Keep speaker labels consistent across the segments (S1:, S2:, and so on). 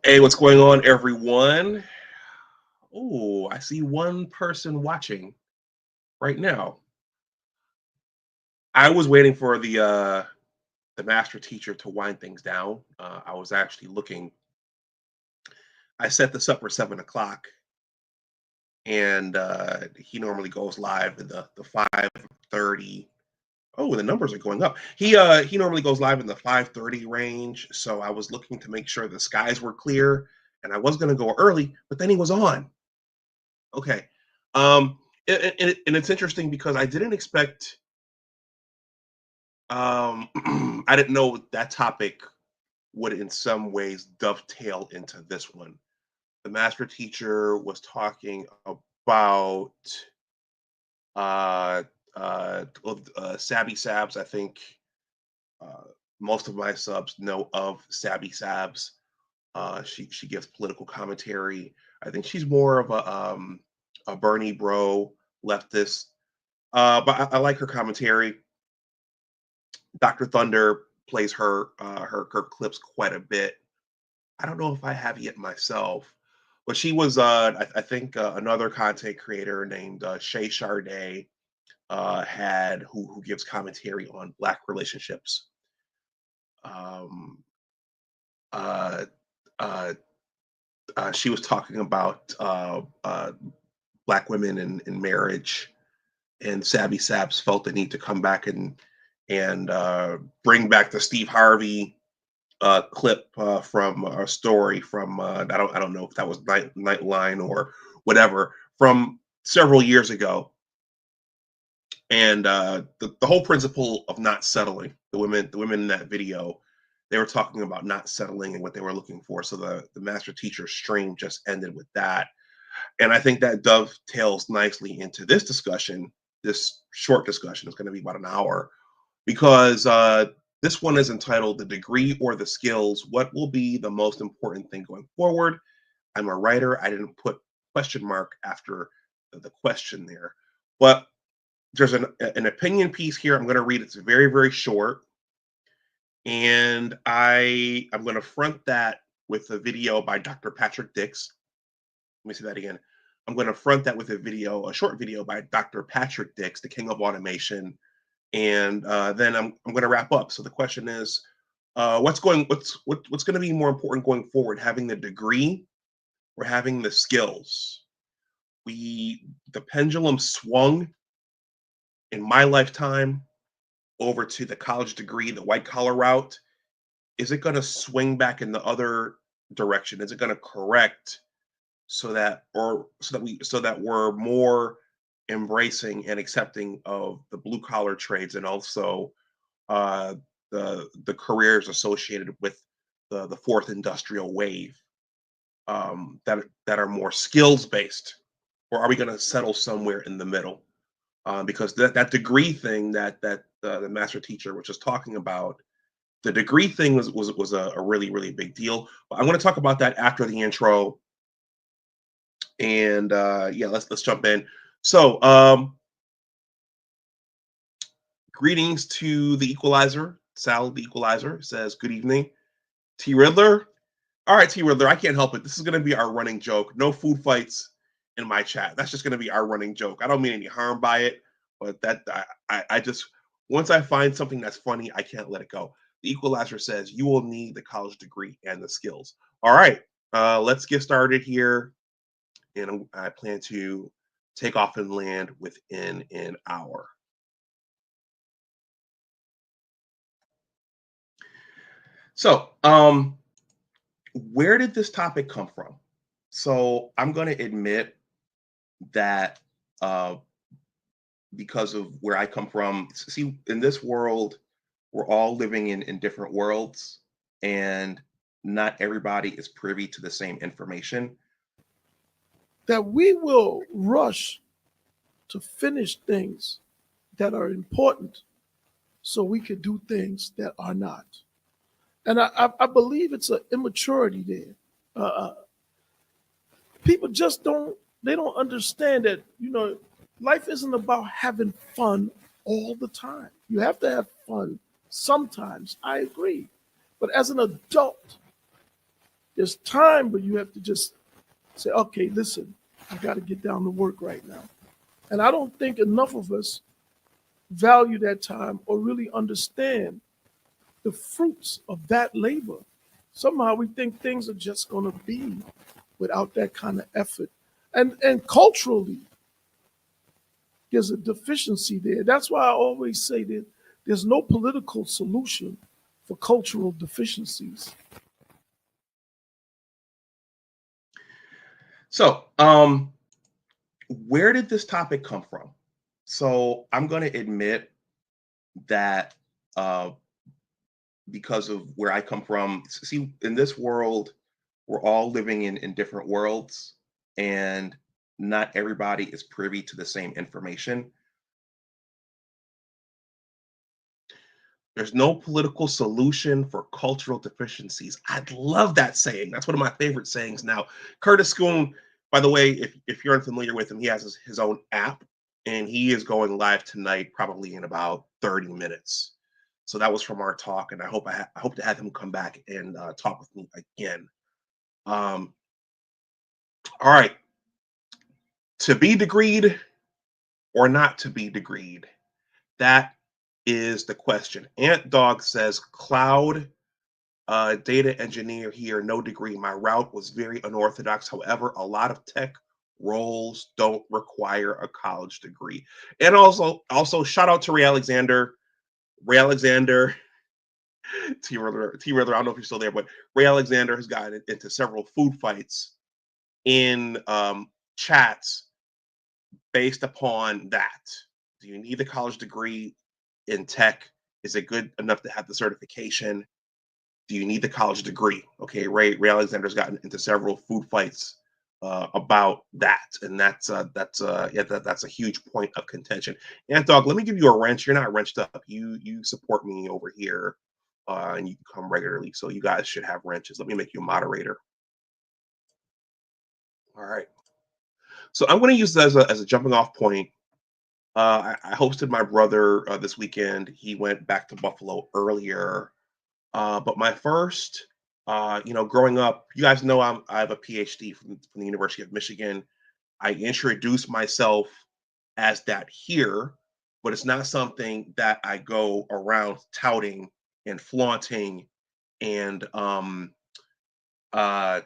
S1: Hey, what's going on, everyone? Oh, I see one person watching right now. I was waiting for the master teacher to wind things down. I was actually looking. I set this up for 7 o'clock, and he normally goes live in the 5:30. Oh, the numbers are going up. He normally goes live in the 5:30 range. So I was looking to make sure the skies were clear, and I was going to go early, but then he was on. Okay. And it's interesting because I didn't expect, I didn't know that topic would in some ways dovetail into this one. The master teacher was talking about uh, Sabby Sabs. I think uh, most of my subs know of Sabby Sabs. She gives political commentary. I think she's more of a Bernie bro leftist. But I like her commentary. Dr. Thunder plays her clips quite a bit. I don't know if I have yet myself, but she was I think another content creator named Shay Charday had who gives commentary on Black relationships. Um, uh, uh, she was talking about Black women in marriage, and Sabby Saps felt the need to come back and bring back the Steve Harvey clip from a story from I don't know if that was Nightline or whatever from several years ago, and the whole principle of not settling. The women in that video, they were talking about not settling and what they were looking for. So the master teacher stream just ended with that, and I think that dovetails nicely into this discussion. This short discussion is going to be about an hour because this one is entitled "The Degree or the Skills: What Will Be the Most Important Thing Going Forward." I'm a writer. I didn't put question mark after the question there, but there's an opinion piece here. I'm going to read it. It's very, very short, and I'm going to front that with a video by Dr. Patrick Dix. Let me say that again. I'm going to front that with a short video by Dr. Patrick Dix, the king of automation, and then I'm going to wrap up. So the question is, what's going to be more important going forward? Having the degree or having the skills? The pendulum swung in my lifetime over to the college degree, the white collar route. Is it going to swing back in the other direction? Is it going to correct so that we're more embracing and accepting of the blue collar trades and also uh, the careers associated with the fourth industrial wave, that are more skills based, or are we going to settle somewhere in the middle? Because that degree thing that the master teacher was just talking about, the degree thing was a really really big deal. But I'm going to talk about that after the intro, and yeah, let's jump in. So greetings to the Equalizer. Sal the Equalizer says good evening. T Riddler. All right, T Riddler, I can't help it. This is going to be our running joke. No food fights in my chat. That's just going to be our running joke. I don't mean any harm by it, but I just, once I find something that's funny, I can't let it go. The Equalizer says you will need the college degree and the skills. All right, let's get started here, and I plan to take off and land within an hour. So, where did this topic come from? So I'm going to admit that uh, because of where I come from, see, in this world, we're all living in different worlds, and not everybody is privy to the same information.
S2: That we will rush to finish things that are important so we can do things that are not. And I believe it's an immaturity there. People just they don't understand that, life isn't about having fun all the time. You have to have fun sometimes. I agree. But as an adult, There's time, but you have to just say, okay, listen, I got to get down to work right now. And I don't think enough of us value that time or really understand the fruits of that labor. Somehow we think things are just going to be without that kind of effort. And culturally, there's a deficiency there. That's why I always say that there's no political solution for cultural deficiencies.
S1: So, where did this topic come from? So, I'm going to admit that uh, because of where I come from, see, in this world, we're all living in different worlds, and not everybody is privy to the same information. There's no political solution for cultural deficiencies. I love that saying. That's one of my favorite sayings now. Curtis Schoon, by the way, if you're unfamiliar with him, he has his own app, and he is going live tonight, probably in about 30 minutes. So that was from our talk, and I hope to have him come back and talk with me again. Um, all right, to be degreed or not to be degreed, that is the question. Ant Dog says cloud data engineer here, no degree. My route was very unorthodox. However, a lot of tech roles don't require a college degree. And also shout out to Ray Alexander. Ray Alexander, T Ruther, I don't know if you're still there, but Ray Alexander has gotten into several food fights in chats based upon that. Do you need a college degree in tech? Is it good enough to have the certification? Do you need the college degree? Okay, Ray Alexander's gotten into several food fights about that, and that's a huge point of contention. And dog, let me give you a wrench. You're not wrenched up. You support me over here, and you come regularly, so you guys should have wrenches. Let me make you a moderator. All right. So I'm going to use this as a jumping off point. I hosted my brother this weekend. He went back to Buffalo earlier. But my first, growing up, you guys know I have a PhD from the University of Michigan. I introduce myself as that here, but it's not something that I go around touting and flaunting and uh,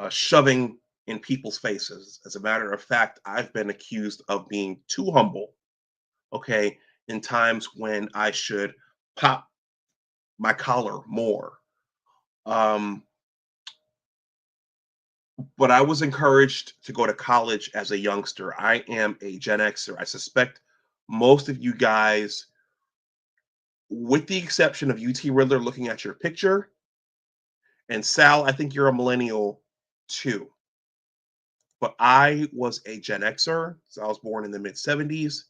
S1: shoving in people's faces. As a matter of fact, I've been accused of being too humble, okay, in times when I should pop my collar more. Um, but I was encouraged to go to college as a youngster. I am a Gen Xer. I suspect most of you guys, with the exception of UT Riddler looking at your picture, and Sal, I think you're a millennial too. But I was a Gen Xer. So I was born in the mid 70s.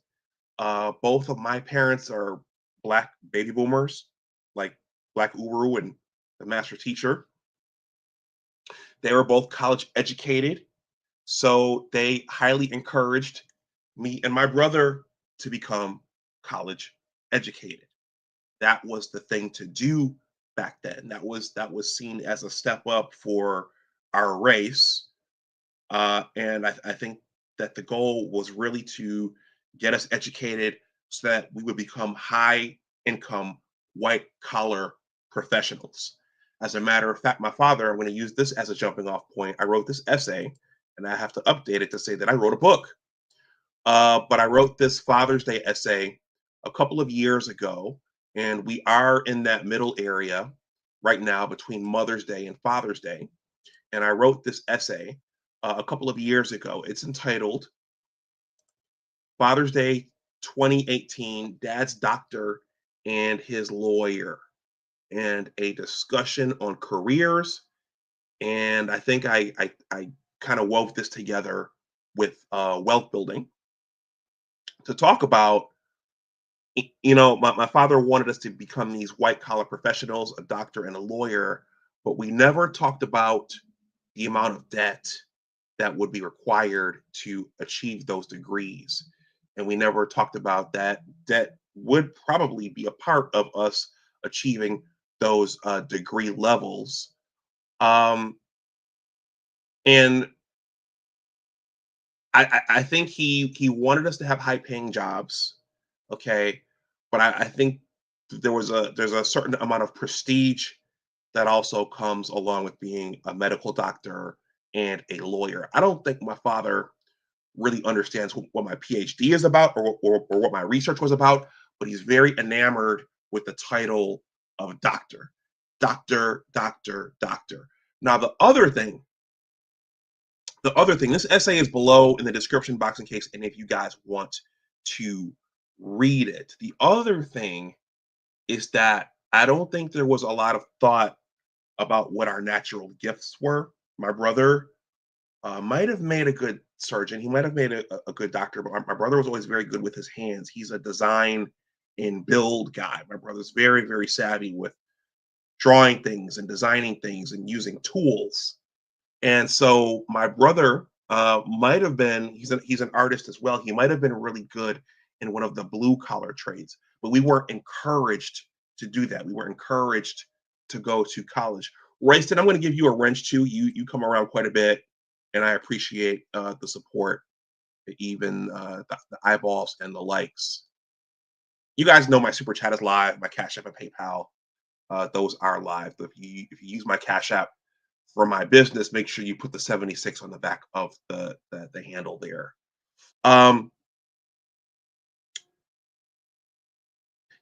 S1: Both of my parents are Black baby boomers, like Black Uru and the master teacher. They were both college educated. So they highly encouraged me and my brother to become college educated. That was the thing to do back then. That was seen as a step up for our race. And I think that the goal was really to get us educated so that we would become high income, white collar professionals. As a matter of fact, my father, I'm going to use this as a jumping off point. I wrote this essay and I have to update it to say that I wrote a book. But I wrote this Father's Day essay a couple of years ago, and we are in that middle area right now between Mother's Day and Father's Day. And I wrote this essay a couple of years ago. It's entitled Father's Day 2018 Dad's Doctor and His Lawyer, and a discussion on careers. And I think I kind of wove this together with wealth building to talk about. My father wanted us to become these white collar professionals, a doctor and a lawyer, but we never talked about the amount of debt that would be required to achieve those degrees. And we never talked about that debt would probably be a part of us achieving those degree levels. Um, And I think he wanted us to have high paying jobs, okay, but I think there's a certain amount of prestige that also comes along with being a medical doctor and a lawyer. I don't think my father really understands what my PhD is about, or what my research was about, but he's very enamored with the title of doctor, doctor, doctor, doctor. Now the other thing, this essay is below in the description box in case any of you guys want to read it. The other thing is that I don't think there was a lot of thought about what our natural gifts were. My brother might have made a good surgeon. He might have made a good doctor, but my brother was always very good with his hands. He's a design and build guy. My brother's very, very savvy with drawing things and designing things and using tools. And so my brother might have been, he's an artist as well. He might have been really good in one of the blue collar trades, but we weren't encouraged to do that. We weren't encouraged to go to college. Royston, I'm going to give you a wrench too. You come around quite a bit, and I appreciate the support, even the eyeballs and the likes. You guys know my super chat is live, my Cash App and PayPal. Those are live. But if you use my Cash App for my business, make sure you put the 76 on the back of the handle there. Um,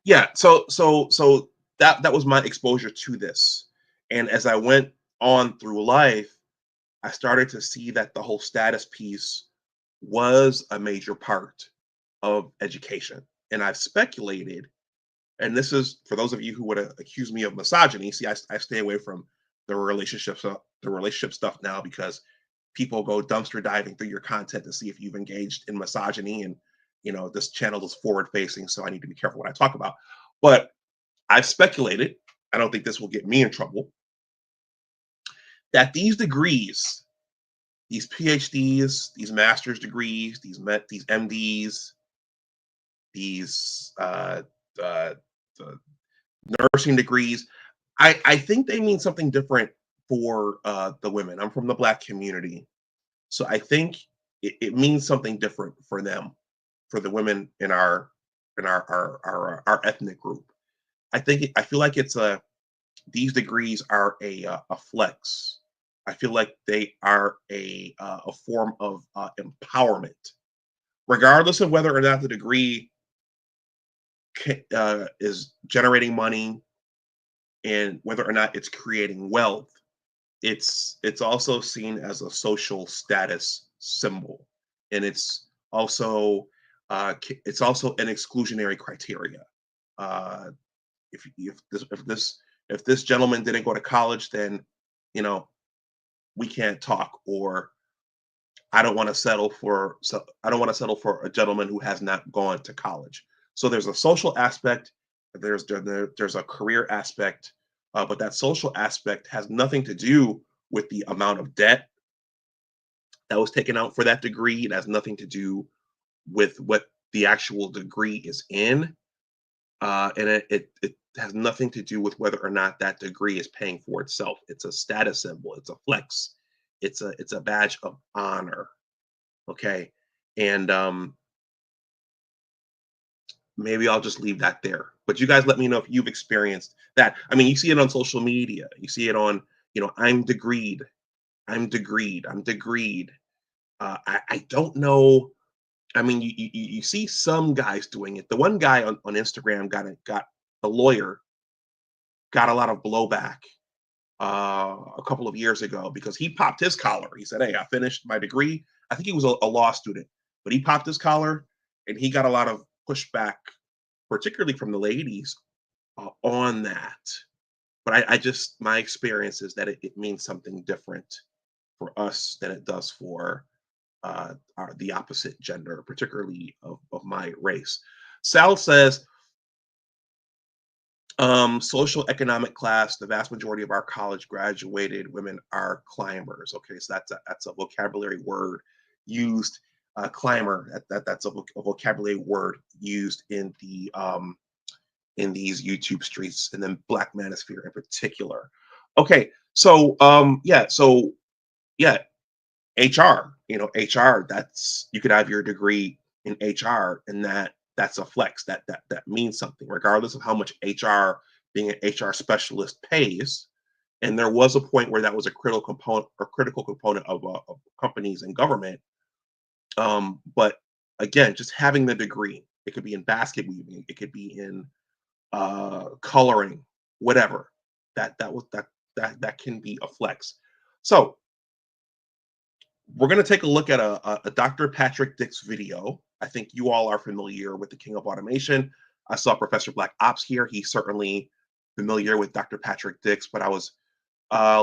S1: yeah, so that was my exposure to this. And as I went on through life, I started to see that the whole status piece was a major part of education. And I've speculated, and this is for those of you who would accuse me of misogyny. See, I stay away from the relationship stuff now because people go dumpster diving through your content to see if you've engaged in misogyny. And this channel is forward facing, so I need to be careful what I talk about. But I've speculated, I don't think this will get me in trouble, that these degrees, these PhDs, these master's degrees, these MDs, these uh, nursing degrees, I think they mean something different for the women. I'm from the Black community, so I think it means something different for them, for the women in our ethnic group. I feel like these degrees are a flex. I feel like they are a form of empowerment, regardless of whether or not the degree is generating money and whether or not it's creating wealth. It's also seen as a social status symbol, and it's also an exclusionary criteria. Uh, if this gentleman didn't go to college, then you know we can't talk, or I don't want to settle for a gentleman who has not gone to college. So there's a social aspect, there's a career aspect, but that social aspect has nothing to do with the amount of debt that was taken out for that degree. It has nothing to do with what the actual degree is in, and it has nothing to do with whether or not that degree is paying for itself. It's a status symbol. It's a flex. It's a badge of honor. Okay, and maybe I'll just leave that there. But you guys let me know if you've experienced that. I mean, you see it on social media. You see it on, I'm degreed. I'm degreed. I'm degreed. I don't know. I mean, you see some guys doing it. The one guy on Instagram got a lawyer, got a lot of blowback a couple of years ago because he popped his collar. He said, "Hey, I finished my degree." I think he was a law student, but he popped his collar, and he got a lot of pushback, particularly from the ladies, on that. But I just my experience is that it means something different for us than it does for the opposite gender, particularly of my race. Sal says, social economic class, the vast majority of our college graduated women are climbers. Okay, so that's a vocabulary word used. Climber, that's a vocabulary word used in these YouTube streets, and then Black Manosphere in particular. Okay, so yeah, HR, HR, that's, you could have your degree in HR, and that's a flex. That means something, regardless of how much being an HR specialist pays. And there was a point where that was a critical component of companies and government. But again, just having the degree, it could be in basket weaving, it could be in coloring, whatever. That can be a flex. So we're going to take a look at a Dr. Patrick Dix video. I think you all are familiar with the King of Automation. I saw Professor Black Ops here. He's certainly familiar with Dr. Patrick Dix, but I was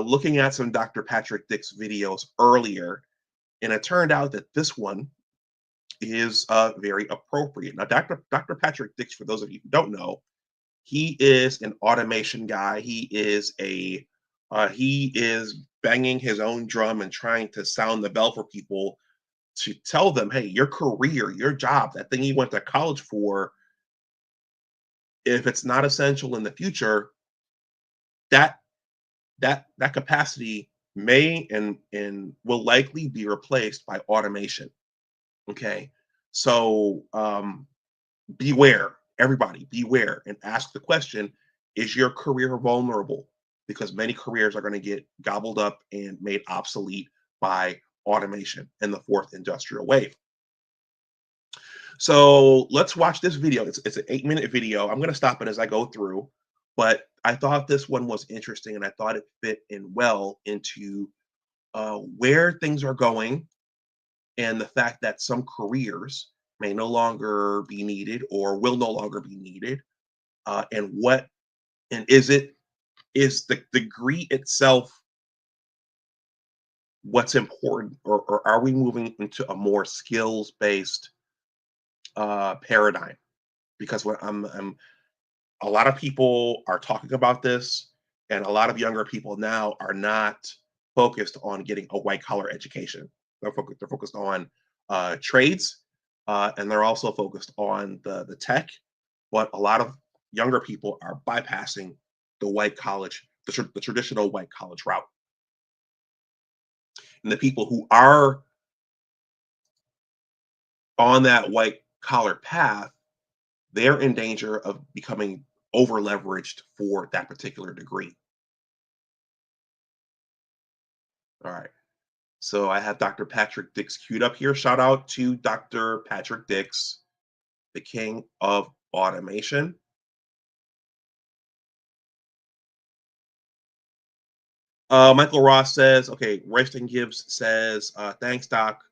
S1: looking at some Dr. Patrick Dix videos earlier, and it turned out that this one is very appropriate. Now, Dr. Patrick Dix, for those of you who don't know, he is an automation guy. He is banging his own drum and trying to sound the bell for people to tell them, hey, your career, your job, that thing you went to college for, if it's not essential in the future, that capacity may and will likely be replaced by automation. Okay, so beware, everybody, beware, and ask the question: is your career vulnerable? Because many careers are going to get gobbled up and made obsolete by automation and the fourth industrial wave. So let's watch this video. It's an 8-minute video. I'm going to stop it as I go through, but I thought this one was interesting, and I thought it fit in well into where things are going, and the fact that some careers may no longer be needed or will no longer be needed, and is the degree itself what's important, or are we moving into a more skills based paradigm? Because what a lot of people are talking about this, and a lot of younger people now are not focused on getting a white collar education. They're focused on trades, and they're also focused on the tech. But a lot of younger people are bypassing the traditional white college route. And the people who are on that white collar path, they're in danger of becoming over leveraged for that particular degree. All right. So I have Dr. Patrick Dix queued up here. Shout out to Dr. Patrick Dix, the king of automation. Michael Ross says, okay, Royston Gibbs says, thanks, Doc,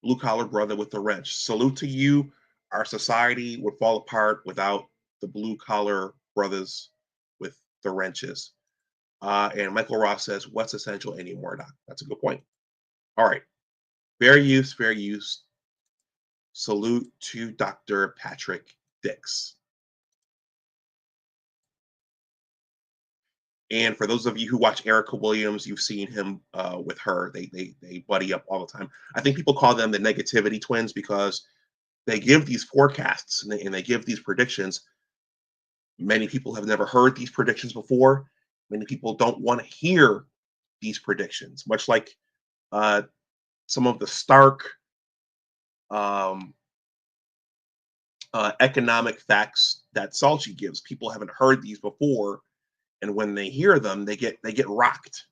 S1: blue collar brother with the wrench. Salute to you. Our society would fall apart without the blue collar brothers with the wrenches. And Michael Ross says, what's essential anymore, Doc? That's a good point. All right. Fair use, fair use. Salute to Dr. Patrick Dix. And for those of you who watch Erica Williams, you've seen him with her. They buddy up all the time. I think people call them the negativity twins because they give these forecasts and they give these predictions. Many people have never heard these predictions before. Many people don't want to hear these predictions, much like some of the stark economic facts that Salchi gives. People haven't heard these before, and when they hear them, they get rocked.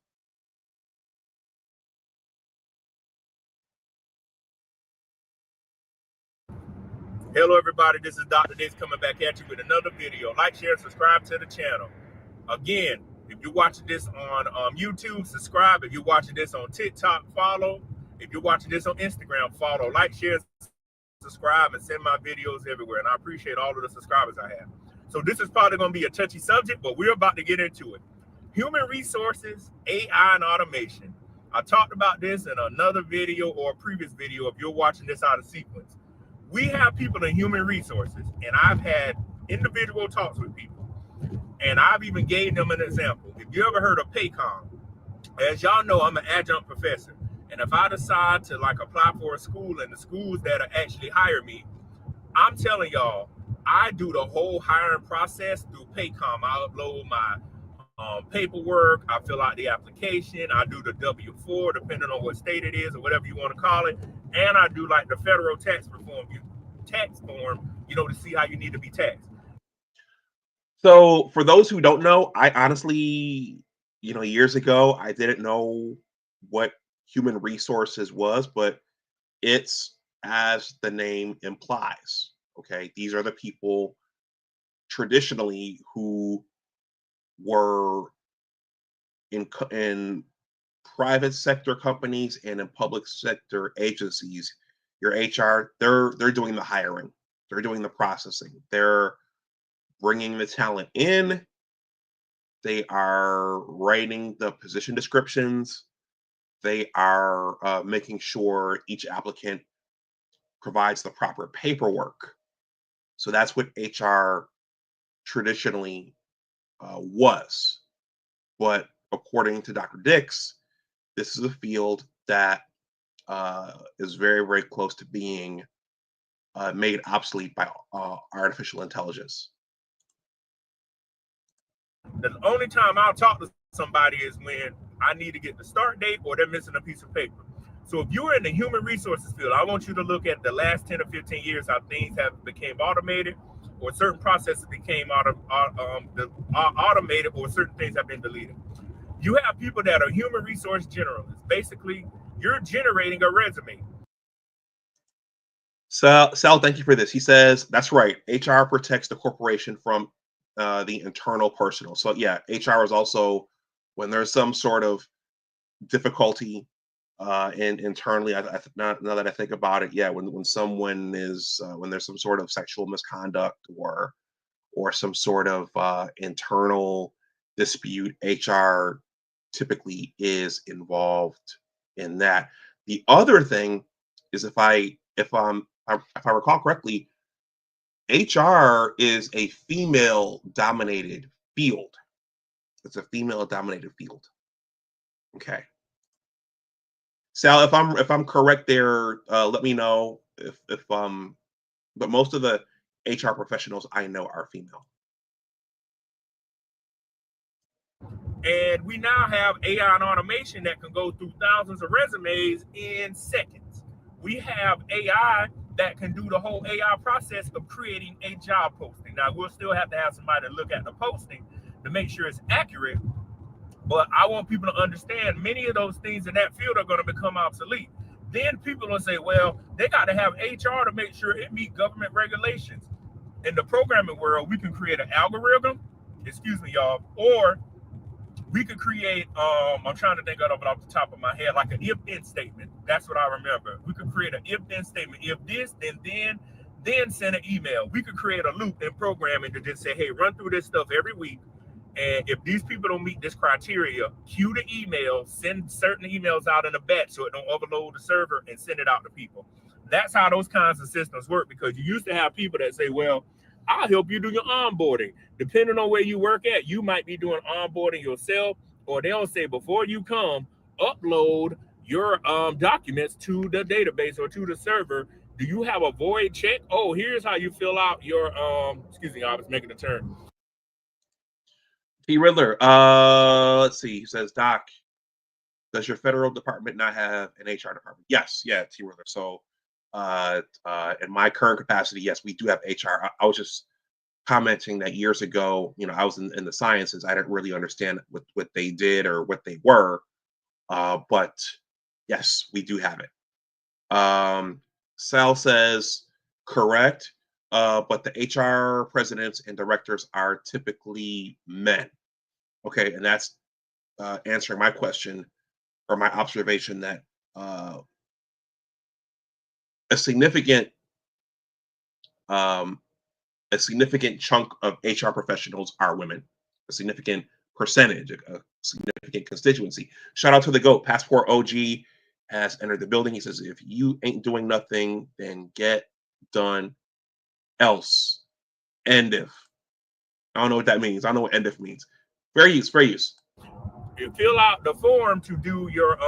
S3: Hello, everybody. This is Dr. Dix coming back at you with another video. Like, share, subscribe to the channel. Again, if you're watching this on YouTube, subscribe. If you're watching this on TikTok, follow. If you're watching this on Instagram, follow. Like, share, subscribe, and send my videos everywhere. And I appreciate all of the subscribers I have. So this is probably going to be a touchy subject, but we're about to get into it. Human resources, AI, and automation. I talked about this in another video or a previous video if you're watching this out of sequence. We have people in human resources, and I've had individual talks with people, and I've even gave them an example. If you ever heard of Paycom, as y'all know, I'm an adjunct professor, and if I decide to apply for a school, and the schools that actually hire me, I'm telling y'all, I do the whole hiring process through Paycom. I upload my paperwork. I fill out the application. I do the W-4, depending on what state it is or whatever you want to call it. And I do like the federal tax form, to see how you need to be taxed.
S1: So for those who don't know, I honestly, years ago, I didn't know what human resources was, but it's as the name implies. Okay. These are the people traditionally who were in private sector companies and in public sector agencies. Your HR, they're doing the hiring, they're doing the processing, they're bringing the talent in, they are writing the position descriptions, they are making sure each applicant provides the proper paperwork. So that's what HR traditionally was. But according to Dr. Dix, this is a field that is very, very close to being made obsolete by artificial intelligence.
S3: The only time I'll talk to somebody is when I need to get the start date or they're missing a piece of paper. So if you're in the human resources field, I want you to look at the last 10 or 15 years, how things have become automated, or certain processes became automated, or certain things have been deleted. You have people that are human resource generalists. Basically, you're generating a resume.
S1: Sal, thank you for this. He says, that's right. HR protects the corporation from the internal personnel. So yeah, HR is also, when there's some sort of difficulty internally, now that I think about it, yeah, when someone is, when there's some sort of sexual misconduct or some sort of internal dispute, HR typically is involved in that. The other thing is, if I recall correctly, HR is a female-dominated field. It's a female-dominated field. Okay. Sal, if I'm correct there, let me know if but most of the HR professionals I know are female.
S3: And we now have AI and automation that can go through thousands of resumes in seconds. We have AI that can do the whole AI process of creating a job posting. Now, we'll still have to have somebody to look at the posting to make sure it's accurate. But I want people to understand many of those things in that field are going to become obsolete. Then people will say, well, they got to have HR to make sure it meets government regulations. In the programming world, we can create an algorithm, excuse me, y'all, or we could create, I'm trying to think of it off the top of my head, like an if-then statement. That's what I remember. We could create an if-then statement. If this, then send an email. We could create a loop in programming to just say, hey, run through this stuff every week. And if these people don't meet this criteria, cue the email, send certain emails out in a batch so it don't overload the server, and send it out to people. That's how those kinds of systems work, because you used to have people that say, well, I'll help you do your onboarding. Depending on where you work at, you might be doing onboarding yourself, or they'll say, before you come, upload your documents to the database or to the server. Do you have a void check? Oh, here's how you fill out your, excuse me, I was making a turn.
S1: T. Riddler, let's see. He says, Doc, does your federal department not have an HR department? Yes, yeah, T. Riddler. So in my current capacity, yes, we do have HR. I was just commenting that years ago, I was in the sciences. I didn't really understand what they did or what they were. But yes, we do have it. Sal says, correct. But the HR presidents and directors are typically men. Okay, and that's answering my question or my observation that a significant chunk of HR professionals are women. A significant percentage, a significant constituency. Shout out to the GOAT. Passport OG has entered the building. He says, if you ain't doing nothing, then get done else. Endif. I don't know what that means. I don't know what endif means. Fair use.
S3: You fill out the form to do your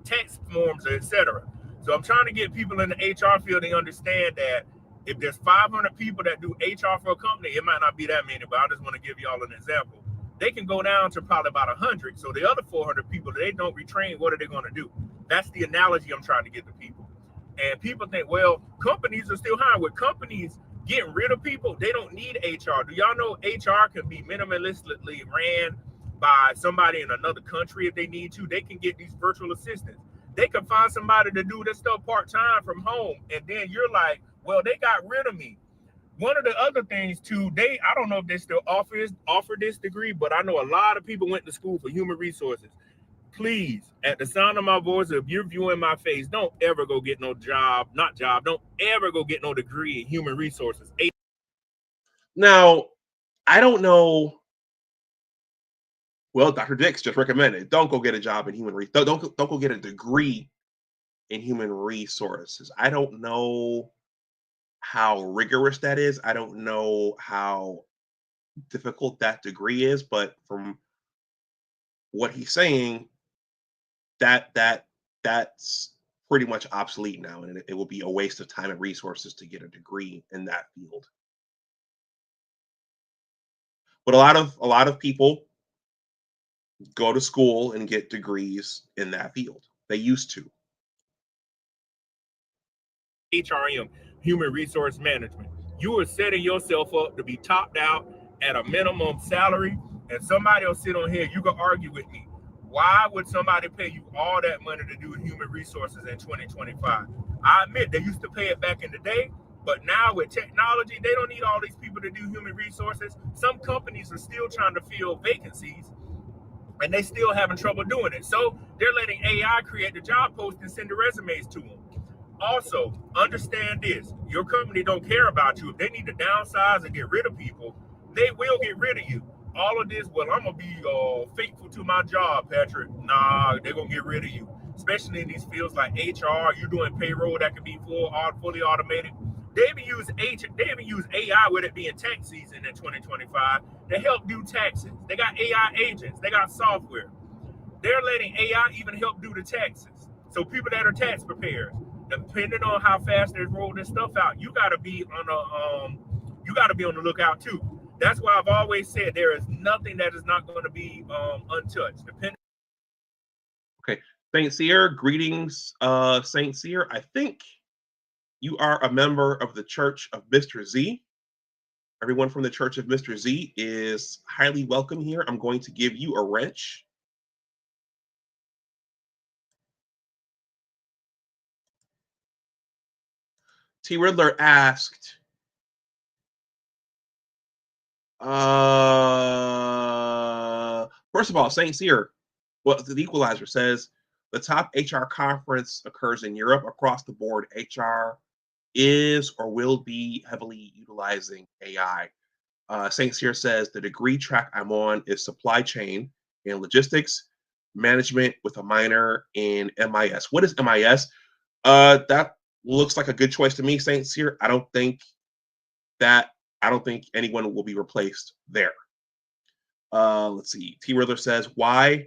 S3: tax forms, etc. So I'm trying to get people in the HR field to understand that if there's 500 people that do HR for a company, it might not be that many, but I just want to give y'all an example. they can go down to probably about 100. So the other 400 people, they don't retrain, what are they going to do? That's the analogy I'm trying to get to people. And people think, well, companies are still hiring. With companies getting rid of people, they don't need HR. Do y'all know HR can be minimalistically ran by somebody in another country if they need to? They can get these virtual assistants. They can find somebody to do this stuff part-time from home. And then you're like, well, they got rid of me. One of the other things too, I don't know if they still offer this degree, but I know a lot of people went to school for human resources. Please, at the sound of my voice, if you're viewing my face, don't ever go get no don't ever go get no degree in human resources.
S1: Now, I don't know. Well, Dr. Dix just recommended, don't go get a job in human resources. Don't go get a degree in human resources. I don't know how rigorous that is. I don't know how difficult that degree is, but from what he's saying, that's pretty much obsolete now, and it will be a waste of time and resources to get a degree in that field. But a lot of people go to school and get degrees in that field. They used to.
S3: HRM, human resource management. You are setting yourself up to be topped out at a minimum salary, and somebody will sit on here. You can argue with me. Why would somebody pay you all that money to do human resources in 2025? I admit they used to pay it back in the day, but now with technology, they don't need all these people to do human resources. Some companies are still trying to fill vacancies, and they still having trouble doing it. So they're letting AI create the job post and send the resumes to them. Also, understand this. Your company don't care about you. If they need to downsize and get rid of people, they will get rid of you. All of this, well, I'm going to be faithful to my job, Patrick. Nah, they're going to get rid of you. Especially in these fields like HR, you're doing payroll that can be fully automated. They even use AI with it being tax season in 2025 to help do taxes. They got AI agents. They got software. They're letting AI even help do the taxes. So people that are tax preparers, depending on how fast they roll this stuff out, you got to be on the lookout too. That's why I've always said there is nothing that is not going to be untouched.
S1: Okay, Saint Cyr, greetings, Saint Cyr. I think you are a member of the Church of Mr. Z. Everyone from the Church of Mr. Z is highly welcome here. I'm going to give you a wrench. T. Riddler asked, first of all, Saint Cyr, well, the Equalizer says the top HR conference occurs in Europe. Across the board, HR is or will be heavily utilizing AI. Saint Cyr says the degree track I'm on is supply chain and logistics management with a minor in MIS. What is MIS? That looks like a good choice to me, Saint Cyr. I don't think anyone will be replaced there. Let's see. T. Riddler says, why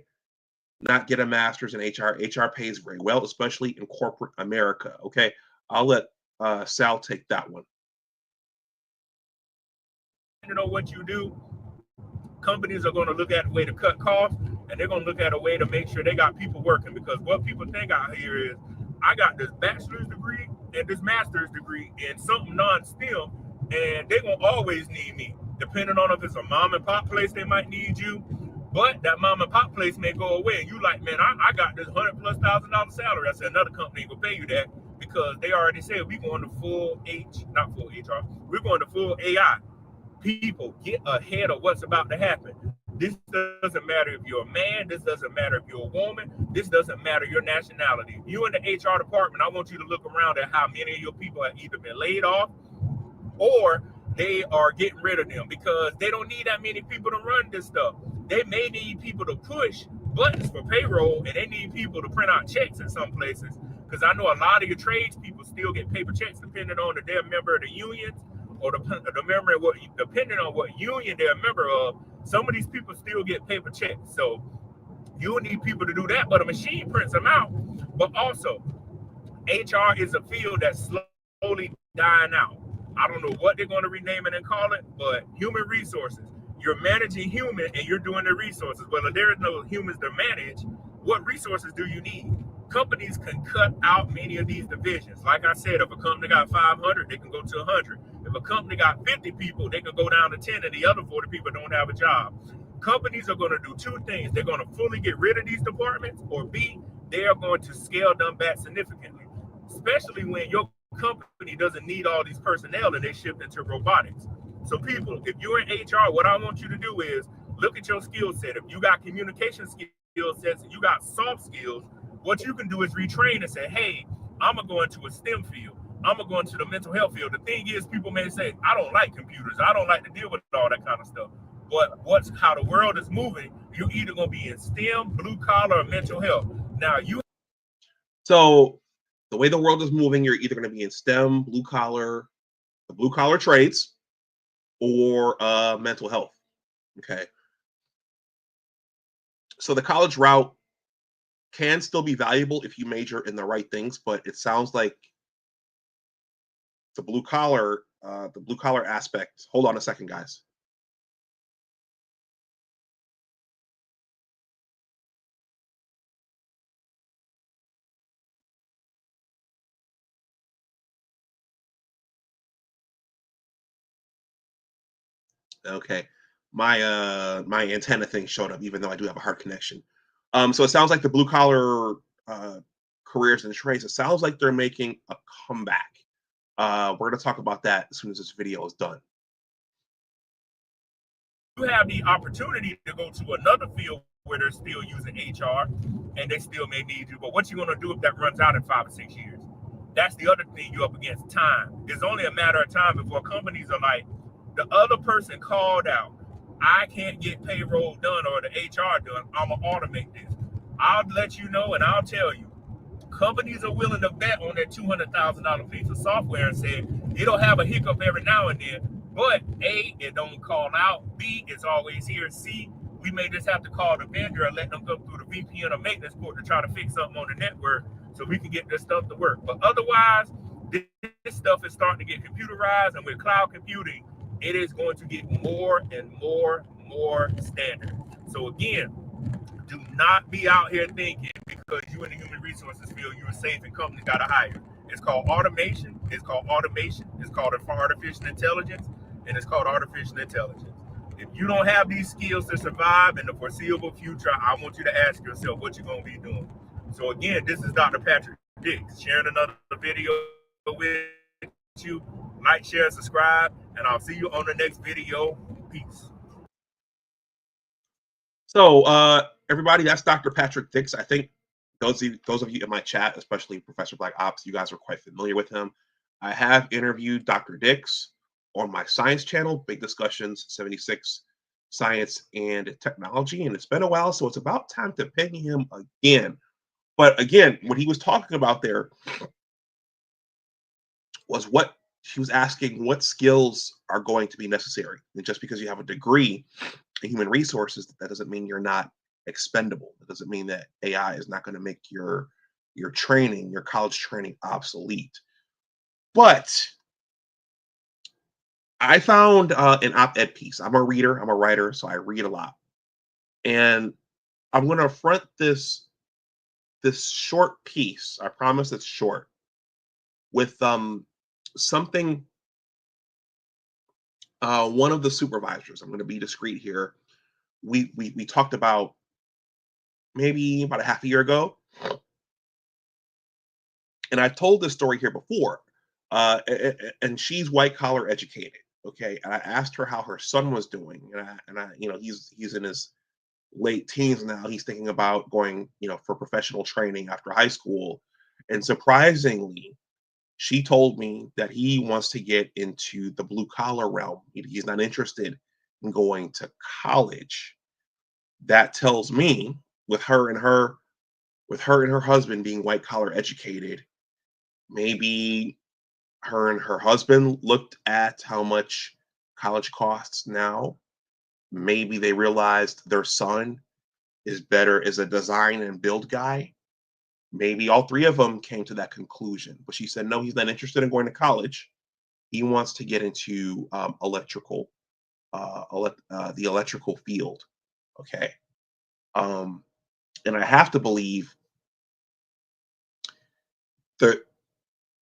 S1: not get a master's in HR? HR pays very well, especially in corporate America. Okay, I'll let Sal take that one.
S3: You know what you do? Companies are going to look at a way to cut costs, and they're going to look at a way to make sure they got people working. Because what people think out here is, I got this bachelor's degree and this master's degree in something non-STEM, and they're going to always need me. Depending on if it's a mom and pop place, they might need you. But that mom and pop place may go away. And you like, man, I got this $100,000+ salary. I said, another company ain't going to pay you that, because they already said we're going to not full HR, we're going to full AI. People, get ahead of what's about to happen. This doesn't matter if you're a man. This doesn't matter if you're a woman. This doesn't matter your nationality. If you're in the HR department, I want you to look around at how many of your people have either been laid off or they are getting rid of them, because they don't need that many people to run this stuff. They may need people to push buttons for payroll, and they need people to print out checks in some places, because I know a lot of your trades people still get paper checks depending on if they're a member of the unions, or depending on what union they're a member of. Some of these people still get paper checks, so you'll need people to do that, but a machine prints them out. But also, HR is a field that's slowly dying out. I don't know what they're going to rename it and call it, but human resources. you're managing human and you're doing the resources. Well, if there is no humans to manage, what resources do you need? Companies can cut out many of these divisions. Like I said, if a company got 500, they can go to 100. If a company got 50 people, they can go down to 10, and the other 40 people don't have a job. Companies are going to do two things. They're going to fully get rid of these departments, or B, they are going to scale them back significantly, especially when your company doesn't need all these personnel and they shift into robotics. So people, if you're in HR, what I want you to do is look at your skill set. If you got communication skill sets and you got soft skills, what you can do is retrain and say, hey, I'm going to go into a STEM field. I'm going to go into the mental health field. The thing is, people may say, I don't like computers. I don't like to deal with all that kind of stuff. But what's how the world is moving, you're either going to be in STEM, blue collar, or mental health. Now,
S1: So the way the world is moving, you're either going to be in STEM, the blue collar trades, or mental health. Okay. So the college route can still be valuable if you major in the right things, but it sounds like the blue collar aspect. Hold on a second, guys. Okay. My antenna thing showed up, even though I do have a hard connection. So it sounds like the blue collar careers and trades, it sounds like they're making a comeback. We're going to talk about that as soon as this video is done.
S3: You have the opportunity to go to another field where they're still using HR and they still may need you. But what you going to do if that runs out in 5 or 6 years? That's the other thing, you're up against time. It's only a matter of time before companies are like, the other person called out, I can't get payroll done or the HR done. I'm going to automate this. I'll let you know and I'll tell you. Companies are willing to bet on that $200,000 piece of software and say, it'll have a hiccup every now and then, but A, it don't call out. B, it's always here. C, we may just have to call the vendor and let them go through the VPN or maintenance port to try to fix something on the network so we can get this stuff to work. But otherwise, this stuff is starting to get computerized, and with cloud computing, it is going to get more and more standard. So again, do not be out here thinking because you in the human resources field, you're safe and company got to hire. It's called automation. It's called artificial intelligence, and it's called artificial intelligence. If you don't have these skills to survive in the foreseeable future, I want you to ask yourself what you're going to be doing. So again, this is Dr. Patrick Dix sharing another video with you. Like, share, subscribe, and I'll see you on the next video. Peace.
S1: So everybody, that's Dr. Patrick Dix. I think those of you in my chat, especially Professor Black Ops, you guys are quite familiar with him. I have interviewed Dr. Dix on my science channel, Big Discussions 76, Science and Technology, and it's been a while, so it's about time to ping him again. But again, what he was talking about there was what he was asking, what skills are going to be necessary. And just because you have a degree in human resources, that doesn't mean you're not expendable. That doesn't mean that AI is not going to make your training, your college training, obsolete. But I found an op-ed piece. I'm a reader, I'm a writer, so I read a lot. And I'm going to front this short piece. I promise it's short, with something one of the supervisors. I'm going to be discreet here. We talked about maybe about a half a year ago, and I've told this story here before. And she's white collar educated. Okay, and I asked her how her son was doing, and I he's in his late teens now. He's thinking about going for professional training after high school, and surprisingly, she told me that he wants to get into the blue collar realm. He's not interested in going to college. That tells me, with her and her husband being white collar educated, maybe her and her husband looked at how much college costs now. Maybe they realized their son is better as a design and build guy. Maybe all three of them came to that conclusion. But she said, no, he's not interested in going to college. He wants to get into electrical the electrical field. Okay. And I have to believe that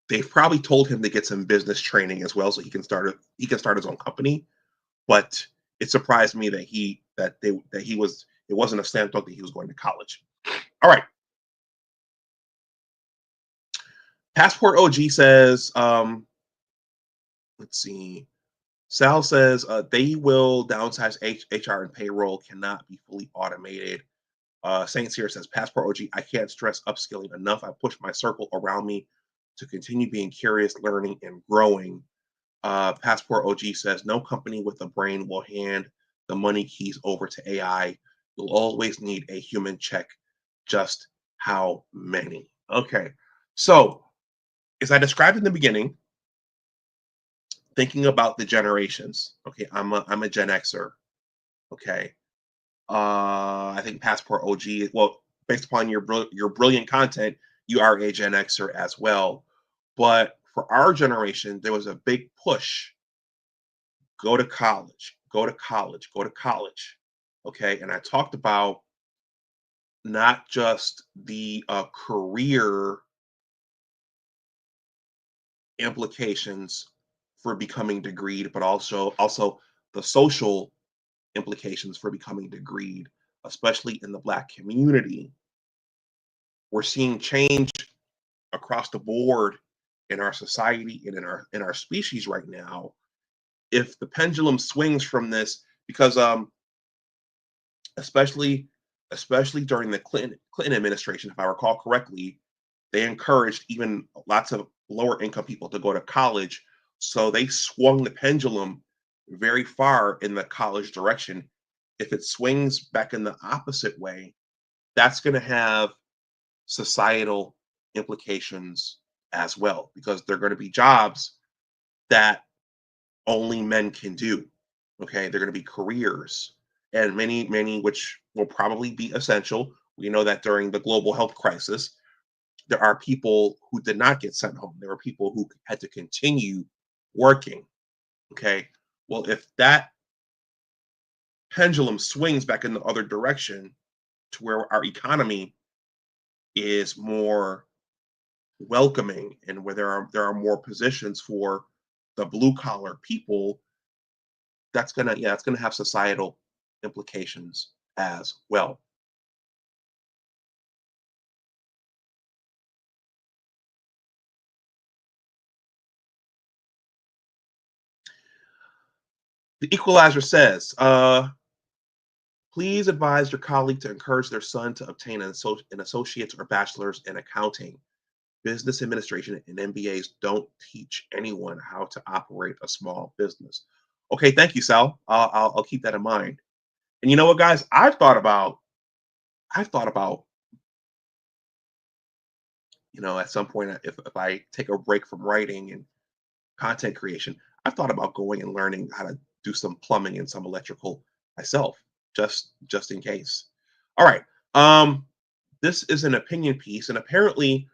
S1: they've probably told him to get some business training as well, so he can start his own company. But it surprised me that it wasn't a slam dunk that he was going to college. All right. Passport OG says, let's see. Sal says they will downsize HR and payroll cannot be fully automated. Saint Cyr says, Passport OG, I can't stress upskilling enough. I push my circle around me to continue being curious, learning, and growing. Passport OG says, no company with a brain will hand the money keys over to AI. You'll always need a human check. Just how many? Okay. So, as I described in the beginning, thinking about the generations. Okay, I'm a Gen Xer. Okay. I think Passport OG, well, based upon your brilliant content, you are a Gen Xer as well. But for our generation, there was a big push: go to college, go to college, go to college. Okay, and I talked about not just the career implications for becoming degreed, but also the social implications for becoming degreed, especially in the Black community. We're seeing change across the board in our society and in our species right now. If the pendulum swings from this, because especially during the Clinton administration, if I recall correctly, they encouraged even lots of lower income people to go to college. So they swung the pendulum very far in the college direction. If it swings back in the opposite way, that's going to have societal implications as well, because they're going to be jobs that only men can do. Okay, they're going to be careers, and many which will probably be essential. We know that during the global health crisis, there are people who did not get sent home. There were people who had to continue working. Okay, well, if that pendulum swings back in the other direction to where our economy is more welcoming and where there are more positions for the blue collar people, that's gonna have societal implications as well. The Equalizer says, please advise your colleague to encourage their son to obtain an associate's or bachelor's in accounting. Business administration and MBAs don't teach anyone how to operate a small business. Okay, thank you, Sal. I'll keep that in mind. And you know what, guys? I've thought about, at some point, if I take a break from writing and content creation, I've thought about going and learning how to do some plumbing and some electrical myself, just in case. All right. This is an opinion piece, and apparently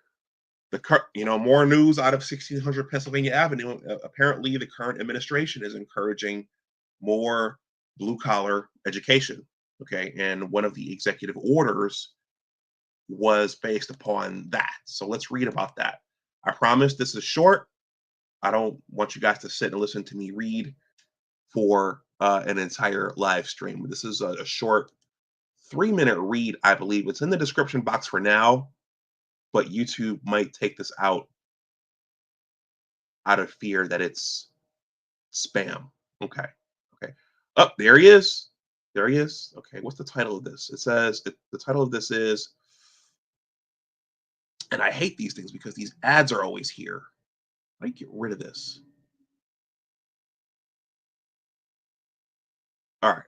S1: more news out of 1600 Pennsylvania Avenue. Apparently, the current administration is encouraging more blue collar education. Okay, and one of the executive orders was based upon that. So let's read about that. I promise this is short. I don't want you guys to sit and listen to me read for an entire live stream. This is a short 3-minute read, I believe. It's in the description box for now, but YouTube might take this out of fear that it's spam. Okay. Okay. Oh, there he is. There he is. Okay. What's the title of this? It says the title of this is, and I hate these things because these ads are always here. I get rid of this. All right.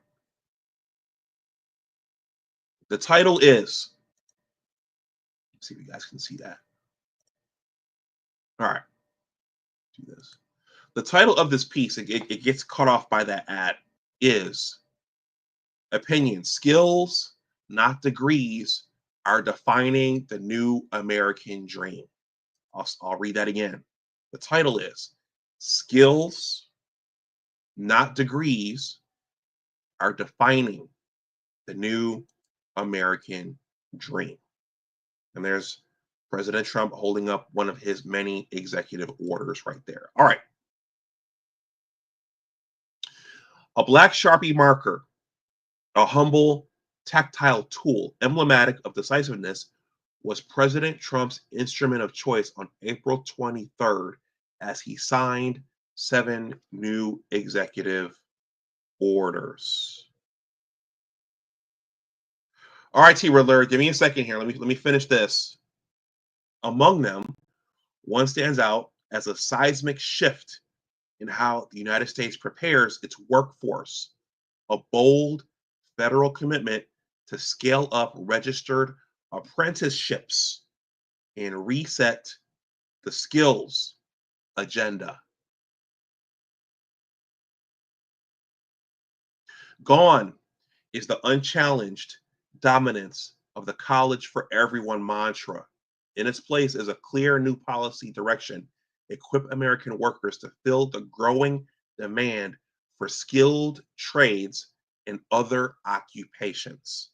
S1: The title is, let's see if you guys can see that. All right. Do this. The title of this piece, it gets cut off by that ad, is Opinion: Skills, not degrees, are defining the new American dream. I'll read that again. The title is Skills, not degrees, are defining the new American dream. And there's President Trump holding up one of his many executive orders right there. All right. A black Sharpie marker, a humble tactile tool emblematic of decisiveness, was President Trump's instrument of choice on April 23rd as he signed 7 new executive orders. All right, T. Riddler, give me a second here. Let me finish this. Among them, one stands out as a seismic shift in how the United States prepares its workforce, a bold federal commitment to scale up registered apprenticeships and reset the skills agenda. Gone is the unchallenged dominance of the college for everyone mantra. In its place is a clear new policy direction: equip American workers to fill the growing demand for skilled trades and other occupations.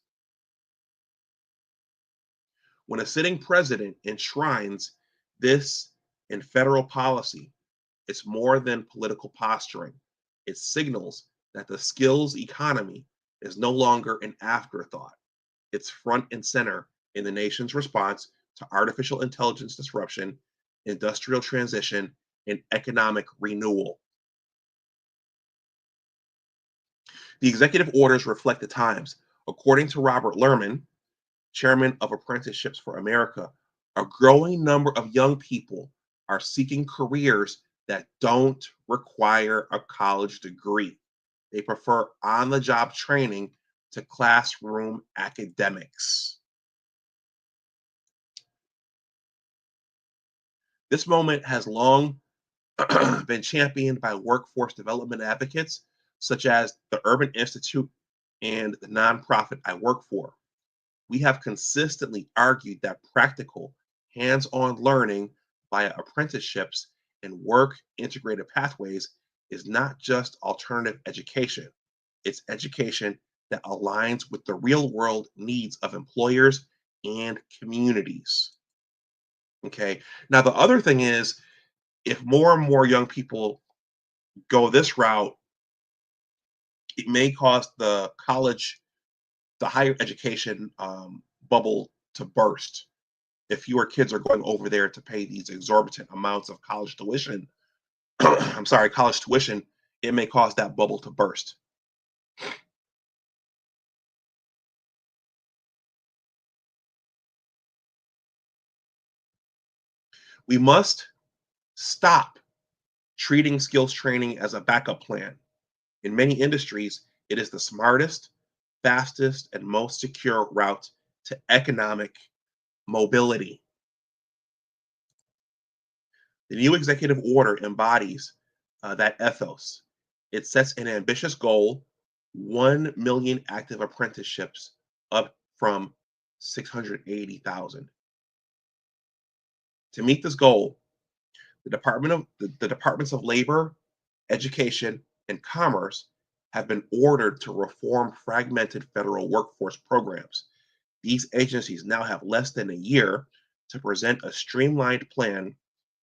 S1: When a sitting president enshrines this in federal policy, it's more than political posturing. It signals that the skills economy is no longer an afterthought. It's front and center in the nation's response to artificial intelligence disruption, industrial transition, and economic renewal. The executive orders reflect the times. According to Robert Lerman, chairman of Apprenticeships for America, a growing number of young people are seeking careers that don't require a college degree. They prefer on-the-job training to classroom academics. This moment has long been championed by workforce development advocates such as the Urban Institute and the nonprofit I work for. We have consistently argued that practical, hands-on learning via apprenticeships and work integrated pathways is not just alternative education. It's education that aligns with the real world needs of employers and communities. Okay. Now, the other thing is, if more and more young people go this route, it may cause the higher education bubble to burst. If fewer kids are going over there to pay these exorbitant amounts of college tuition, college tuition, it may cause that bubble to burst. We must stop treating skills training as a backup plan. In many industries, it is the smartest, fastest, and most secure route to economic mobility. The new executive order embodies that ethos. It sets an ambitious goal: 1 million active apprenticeships, up from 680,000. To meet this goal, the Departments of Labor, Education, and Commerce have been ordered to reform fragmented federal workforce programs. These agencies now have less than a year to present a streamlined plan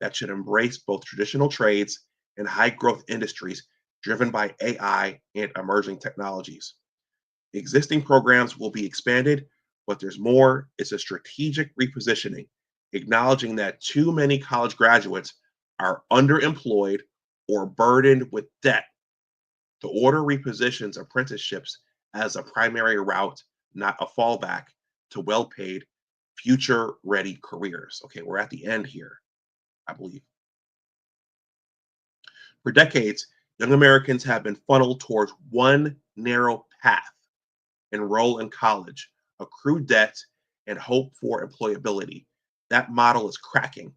S1: that should embrace both traditional trades and high growth industries driven by AI and emerging technologies. Existing programs will be expanded, but there's more. It's a strategic repositioning, acknowledging that too many college graduates are underemployed or burdened with debt. The order repositions apprenticeships as a primary route, not a fallback, to well-paid, future-ready careers. Okay, we're at the end here, I believe. For decades, young Americans have been funneled towards one narrow path: enroll in college, accrue debt, and hope for employability. That model is cracking.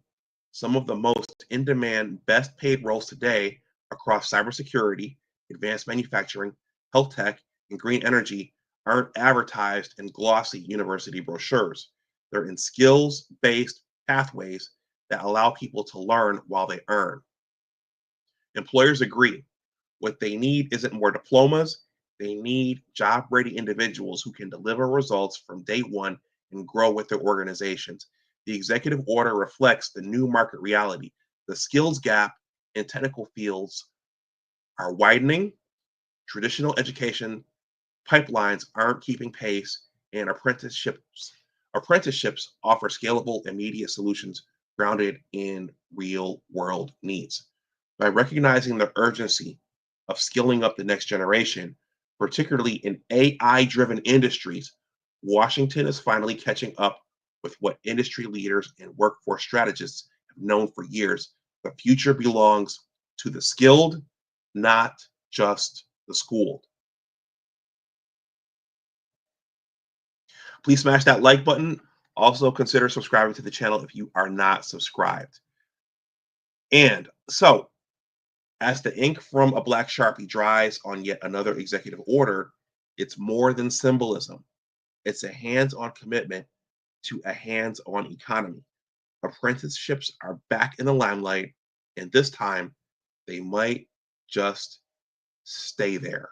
S1: Some of the most in-demand, best-paid roles today across cybersecurity, advanced manufacturing, health tech, and green energy aren't advertised in glossy university brochures. They're in skills-based pathways that allow people to learn while they earn. Employers agree. What they need isn't more diplomas, They need job ready individuals who can deliver results from day one and grow with their organizations. The executive order reflects the new market reality. The skills gap in technical fields are widening. Traditional education pipelines aren't keeping pace, and apprenticeships offer scalable, immediate solutions grounded in real world needs. By recognizing the urgency of skilling up the next generation, particularly in AI driven industries, Washington is finally catching up with what industry leaders and workforce strategists have known for years. The future belongs to the skilled, not just the schooled. Please smash that like button. Also, consider subscribing to the channel if you are not subscribed. And so, as the ink from a black Sharpie dries on yet another executive order, it's more than symbolism. It's a hands on commitment to a hands on economy. Apprenticeships are back in the limelight, and this time they might just stay there.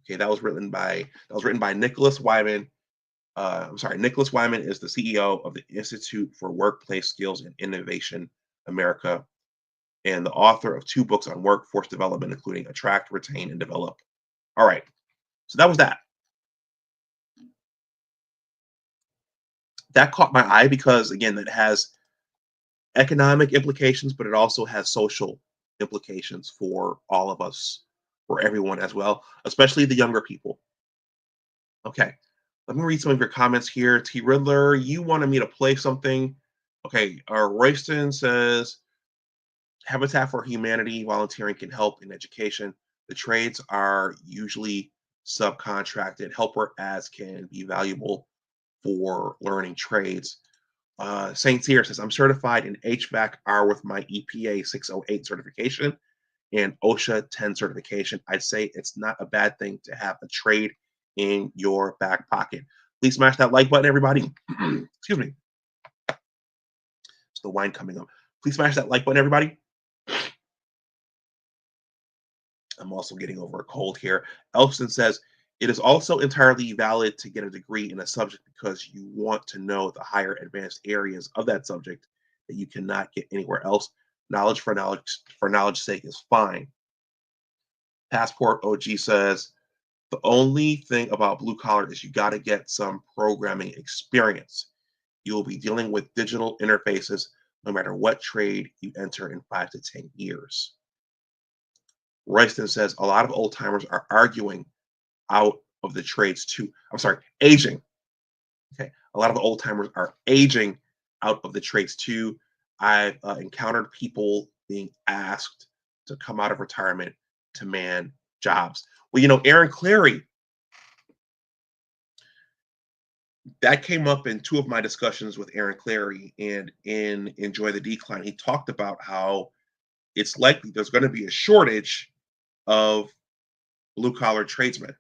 S1: Okay, that was written by Nicholas Wyman. Nicholas Wyman is the CEO of the Institute for Workplace Skills and Innovation America, and the author of 2 books on workforce development, including Attract, Retain, and Develop. All right, so that was that. That caught my eye because, again, that has economic implications, but it also has social implications for all of us, for everyone as well, especially the younger people. Okay, let me read some of your comments here. T. Riddler, you wanted me to play something. Okay, Royston says, Habitat for Humanity volunteering can help in education. The trades are usually subcontracted. Helper ads can be valuable for learning trades. Saint Cyr says, I'm certified in HVAC-R with my EPA 608 certification and OSHA 10 certification. I'd say it's not a bad thing to have a trade in your back pocket. Please smash that like button, everybody. Excuse me. It's the wine coming up. Please smash that like button, everybody. I'm also getting over a cold here. Elfson says, it is also entirely valid to get a degree in a subject because you want to know the higher advanced areas of that subject that you cannot get anywhere else. Knowledge for knowledge's sake is fine. Passport OG says, the only thing about blue collar is you got to get some programming experience. You will be dealing with digital interfaces no matter what trade you enter in 5 to 10 years. Royston says a lot of old timers are arguing out of the trades too. Aging. Okay, a lot of old timers are aging out of the trades too. I've encountered people being asked to come out of retirement to man jobs. Well, Aaron Clary, that came up in 2 of my discussions with Aaron Clary, and in Enjoy the Decline, he talked about how it's likely there's going to be a shortage of blue collar tradesmen,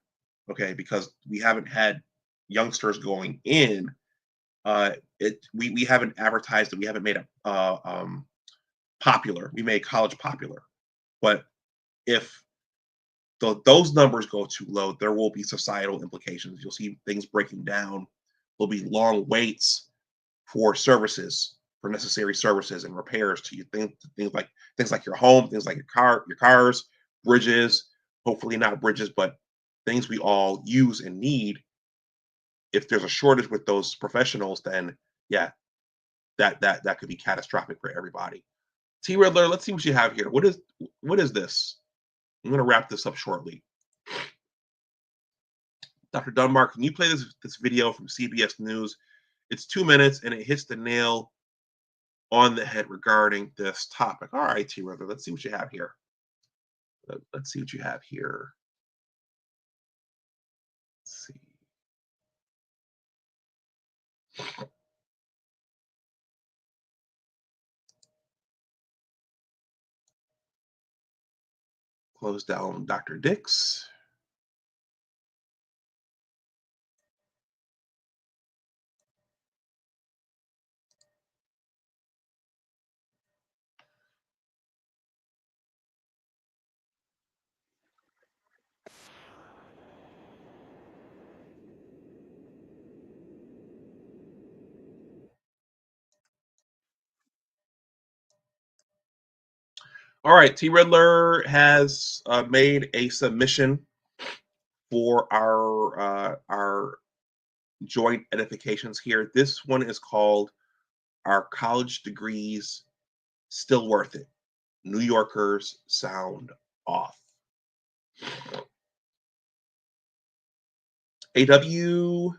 S1: okay, because we haven't had youngsters going in. We haven't advertised it. We haven't made it popular. We made college popular, but if those numbers go too low, there will be societal implications. You'll see things breaking down. There'll be long waits for services, for necessary services and repairs to things like your home, things like your cars, bridges. Hopefully not bridges, but things we all use and need. If there's a shortage with those professionals, then yeah, that could be catastrophic for everybody. T Riddler, let's see what you have here. What is this? I'm going to wrap this up shortly. Dr. Dunbar, can you play this video from CBS News? It's 2 minutes and it hits the nail on the head regarding this topic. All right, T Riddler, let's see what you have here. Let's see what you have here. Let's see. Close down Dr. Dix. All right, T. Riddler has made a submission for our joint edifications here. This one is called "Are College Degrees Still Worth It? New Yorkers Sound Off." AW,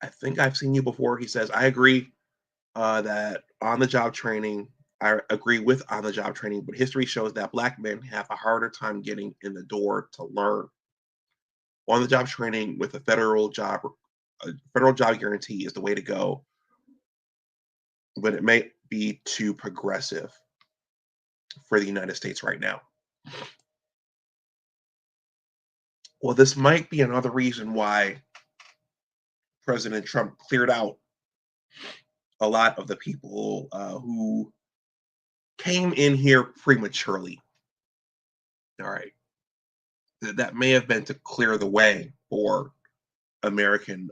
S1: I think I've seen you before. He says, I agree that on-the-job training, I agree with on-the-job training, but history shows that Black men have a harder time getting in the door to learn. On-the-job training with a federal job guarantee is the way to go, but it may be too progressive for the United States right now. Well, this might be another reason why President Trump cleared out a lot of the people who came in here prematurely. All right. That may have been to clear the way for American,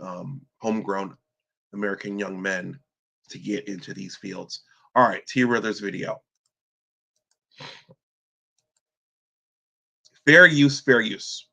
S1: homegrown American young men to get into these fields. All right, T. Riddler's video. Fair use, fair use.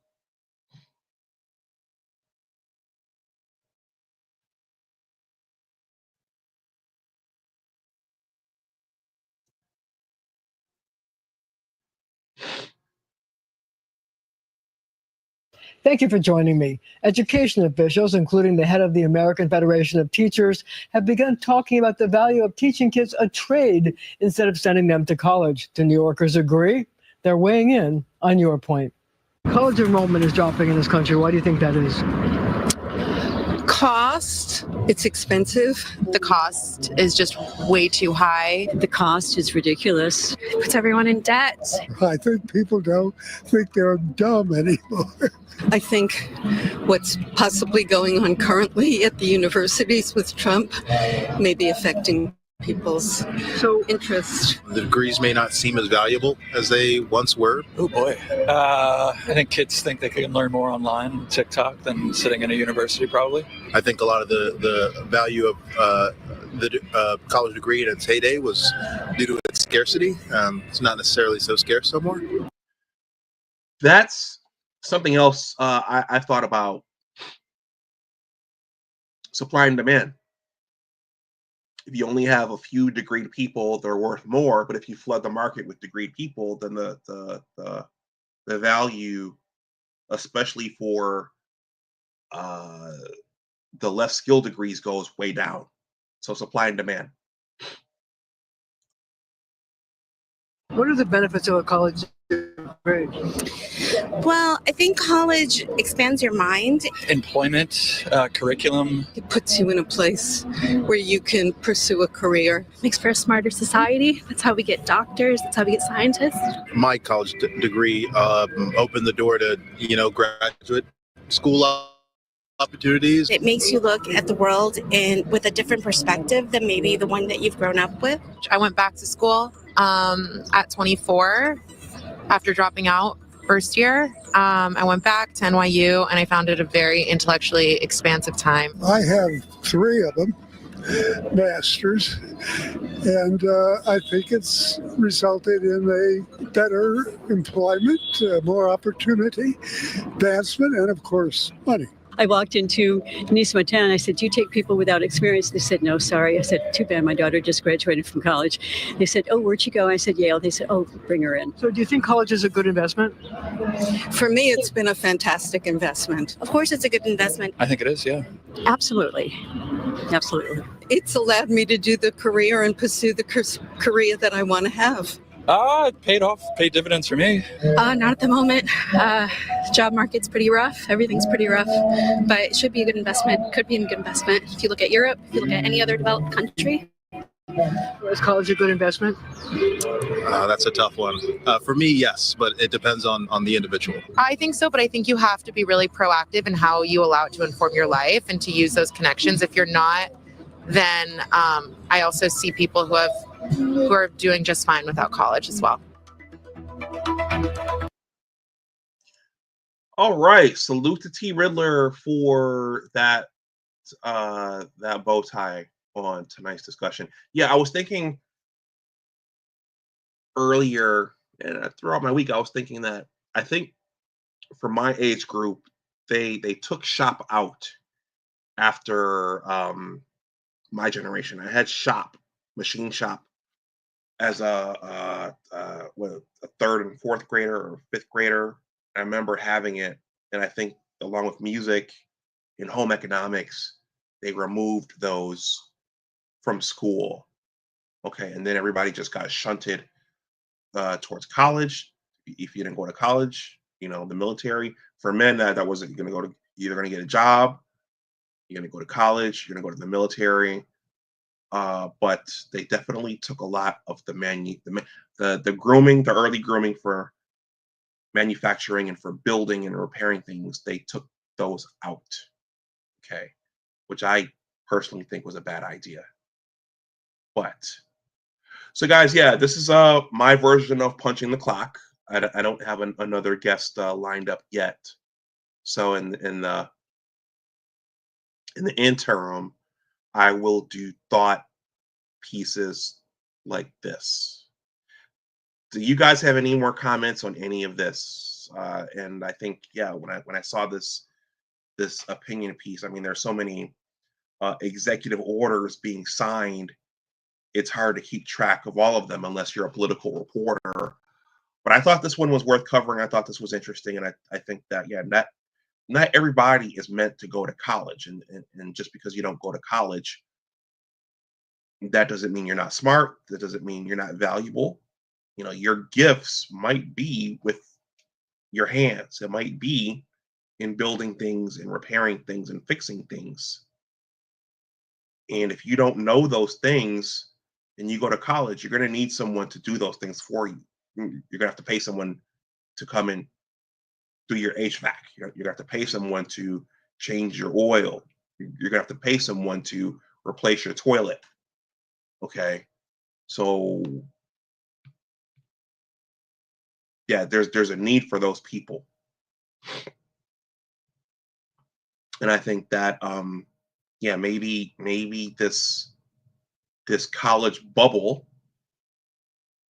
S4: Thank you for joining me. Education officials, including the head of the American Federation of Teachers, have begun talking about the value of teaching kids a trade instead of sending them to college. Do New Yorkers agree? They're weighing in on your point. College enrollment is dropping in this country. Why do you think that is?
S5: Cost, it's expensive. The cost is just way too high.
S6: The cost is ridiculous.
S5: It puts everyone in debt.
S7: I think people don't think they're dumb anymore.
S5: I think what's possibly going on currently at the universities with Trump may be affecting people's interest.
S8: The degrees may not seem as valuable as they once were.
S9: Oh boy. I think kids think they can learn more online, TikTok, than sitting in a university probably.
S8: I think a lot of the value of the college degree in its heyday was due to its scarcity. It's not necessarily so scarce no more.
S1: That's something else I thought about. Supply and demand. If you only have a few degreed people, they're worth more. But if you flood the market with degreed people, then the value, especially for the less skilled degrees, goes way down. So supply and demand.
S4: What are the benefits of a college degree?
S5: Well, I think college expands your mind.
S9: Employment, curriculum.
S5: It puts you in a place where you can pursue a career.
S10: Makes for a smarter society. That's how we get doctors. That's how we get scientists.
S8: My college degree opened the door to, graduate school opportunities.
S5: It makes you look at the world with a different perspective than maybe the one that you've grown up with.
S11: I went back to school at 24 after dropping out first year. I went back to NYU and I found it a very intellectually expansive time.
S7: I have 3 of them, masters, and I think it's resulted in a better employment, more opportunity, advancement, and of course, money.
S6: I walked into Nice, Montana, and I said, do you take people without experience? They said, no, sorry. I said, too bad, my daughter just graduated from college. They said, oh, where'd you go? I said, Yale. They said, oh, bring her in.
S4: So do you think college is a good investment?
S5: For me, it's been a fantastic investment.
S10: Of course, it's a good investment.
S9: I think it is, yeah.
S6: Absolutely. Absolutely.
S5: It's allowed me to do the career and pursue the career that I want to have.
S9: It paid dividends for me.
S10: Not at the moment. Job market's pretty rough. Everything's pretty rough. But it should be a good investment. Could be a good investment. If you look at Europe, if you look at any other developed country.
S4: Is college a good investment?
S8: That's a tough one. For me, yes, but it depends on the individual.
S11: I think so, but I think you have to be really proactive in how you allow it to inform your life and to use those connections. If you're not, then I also see people who are doing just fine without college as well.
S1: All right, salute to T. Riddler for that bow tie on tonight's discussion. Yeah, I was thinking earlier and throughout my week, I was thinking that I think for my age group, they took shop out after my generation. I had shop, machine shop, as a third and fourth grader or fifth grader. I remember having it, and I think along with music and home economics, they removed those from school. Okay, and then everybody just got shunted towards college. If you didn't go to college, the military. For men, that wasn't going to go to. You're going to get a job. You're going to go to college. You're going to go to the military. But they definitely took a lot of the grooming, the early grooming for manufacturing and for building and repairing things. They took those out. Okay, which I personally think was a bad idea. But so, guys, yeah, this is my version of punching the clock. I don't have another guest lined up yet. So in the interim, I will do thought pieces like this. Do you guys have any more comments on any of this? And I think, yeah, when I saw this opinion piece, I mean, there's so many executive orders being signed. It's hard to keep track of all of them unless you're a political reporter. But I thought this one was worth covering. I thought this was interesting, and I think that, yeah, not everybody is meant to go to college, and just because you don't go to college, that doesn't mean you're not smart. That doesn't mean you're not valuable. Your gifts might be with your hands. It might be in building things and repairing things and fixing things. And if you don't know those things and you go to college, you're going to need someone to do those things for you. You're going to have to pay someone to come and do your HVAC. You're going to have to pay someone to change your oil. You're going to have to pay someone to replace your toilet. Okay. So yeah, there's a need for those people. And I think that yeah, maybe this college bubble,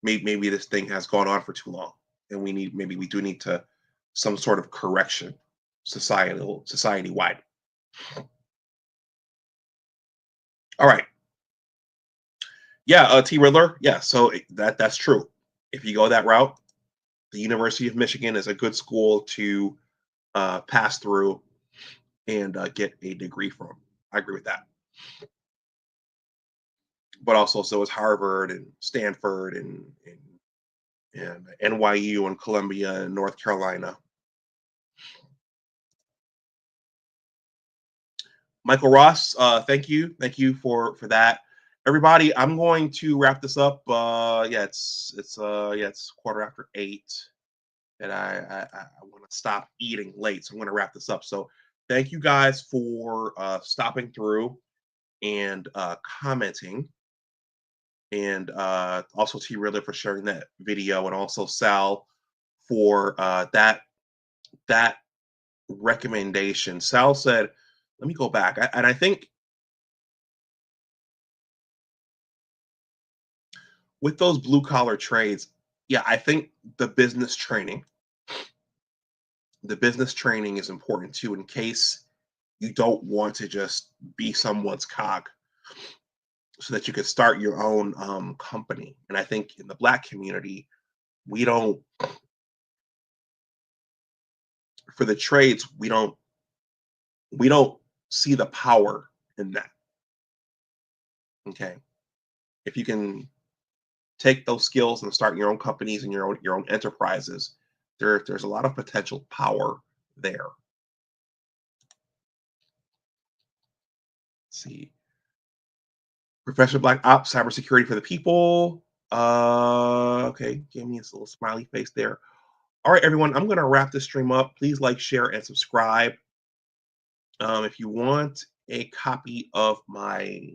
S1: maybe this thing has gone on for too long, and maybe we do need to some sort of correction society wide. All right. Yeah, T Riddler. Yeah, so that's true. If you go that route, the University of Michigan is a good school to pass through and get a degree from. I agree with that. But also, so is Harvard and Stanford and NYU and Columbia and North Carolina. Michael Ross, thank you for that. Everybody, I'm going to wrap this up. Yeah, it's 8:15, and I want to stop eating late, so I'm going to wrap this up. So thank you guys for stopping through and commenting, and also T Riddler for sharing that video, and also Sal for that recommendation. Sal said, let me go back, and I think with those blue collar trades, yeah, I think the business training is important too, in case you don't want to just be someone's cog, so that you could start your own company. And I think in the Black community, we don't, for the trades, we don't see the power in that. Okay, if you can take those skills and start your own companies and your own enterprises, there's a lot of potential power there. Let's see. Professional Black Ops, cybersecurity for the people. Okay, gave me this little smiley face there. All right, everyone, I'm going to wrap this stream up. Please like, share, and subscribe. If you want a copy of my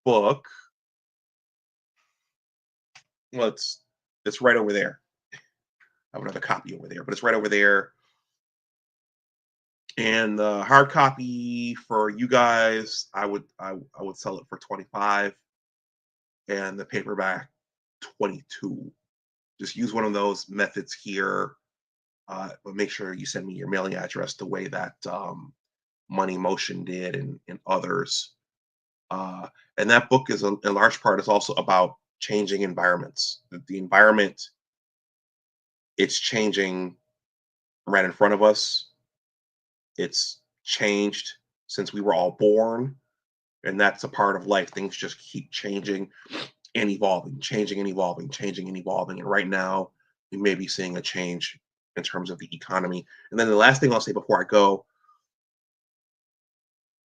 S1: book, well, it's right over there. I have another copy over there, but it's right over there. And the hard copy for you guys, I would sell it for $25, and the paperback $22. just use one of those methods here. But make sure you send me your mailing address the way that Money Motion did and others. And that book is in large part is also about changing environments. The environment, it's changing right in front of us. It's changed since we were all born, and that's a part of life. Things just keep changing and evolving, changing and evolving, changing and evolving. And right now, we may be seeing a change in terms of the economy. And then the last thing I'll say before I go,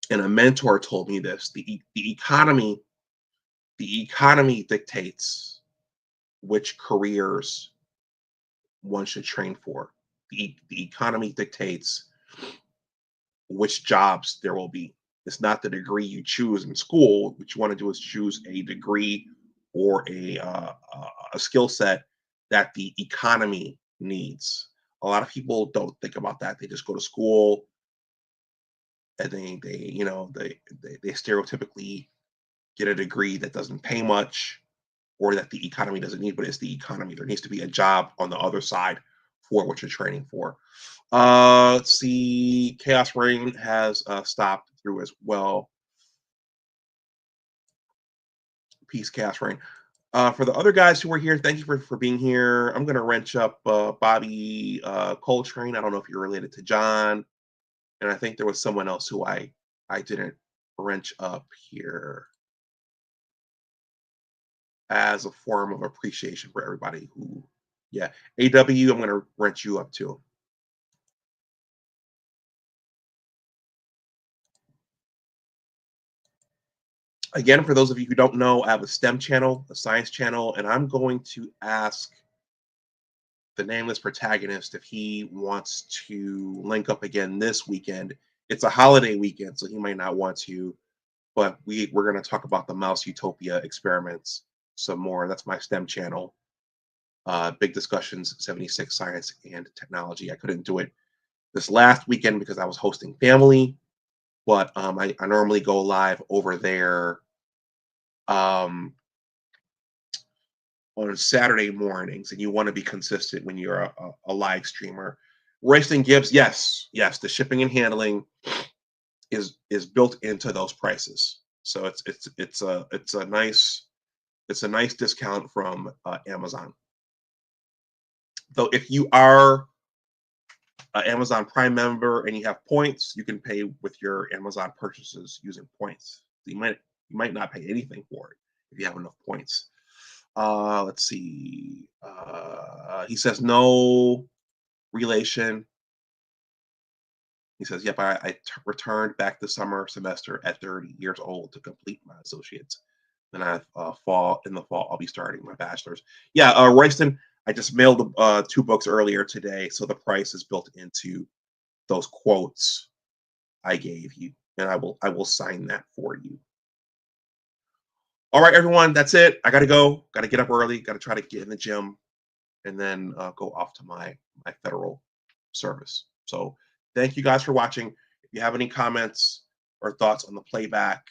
S1: and a mentor told me this: the economy dictates which careers one should train for. The economy dictates which jobs there will be. It's not the degree you choose in school. What you want to do is choose a degree or a skill set that the economy needs. A lot of people don't think about that. They just go to school and they stereotypically get a degree that doesn't pay much or that the economy doesn't need, but it's the economy. There needs to be a job on the other side for what you're training for. Let's see. Chaos Rain has stopped through as well. Peace, Chaos Rain. For the other guys who were here, thank you for being here. I'm going to wrench up Bobby Coltrane. I don't know if you're related to John. And I think there was someone else who I didn't wrench up here as a form of appreciation for everybody who, yeah. AW, I'm going to wrench you up too. Again, for those of you who don't know, I have a STEM channel, a science channel, and I'm going to ask the nameless protagonist if he wants to link up again this weekend. It's a holiday weekend, so he might not want to, but we're going to talk about the Mouse Utopia experiments some more. That's my STEM channel. Big Discussions 76 Science and Technology. I couldn't do it this last weekend because I was hosting family, but I normally go live over there on Saturday mornings, and you want to be consistent when you're a live streamer. Royston Gibbs, yes, the shipping and handling is built into those prices, so it's a nice discount from Amazon. Though if you are an Amazon Prime member and you have points, you can pay with your Amazon purchases using points. So you might not pay anything for it if you have enough points. Let's see. He says no relation. He says, yep, I returned back the summer semester at 30 years old to complete my associates. Then in the fall, I'll be starting my bachelor's. Yeah, Royston, I just mailed 2 books earlier today, so the price is built into those quotes I gave you, and I will sign that for you. All right, everyone, that's it. I got to go. Got to get up early. Got to try to get in the gym, and then go off to my federal service. So thank you guys for watching. If you have any comments or thoughts on the playback,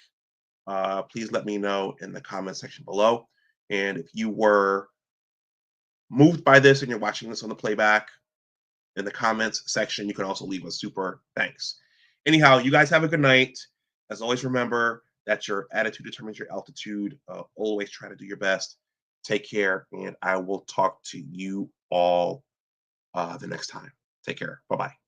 S1: please let me know in the comment section below. And if you were moved by this and you're watching this on the playback, in the comments section, you can also leave a super thanks. Anyhow, you guys have a good night. As always, remember that your attitude determines your altitude. Always try to do your best. Take care, and I will talk to you all the next time. Take care. Bye-bye.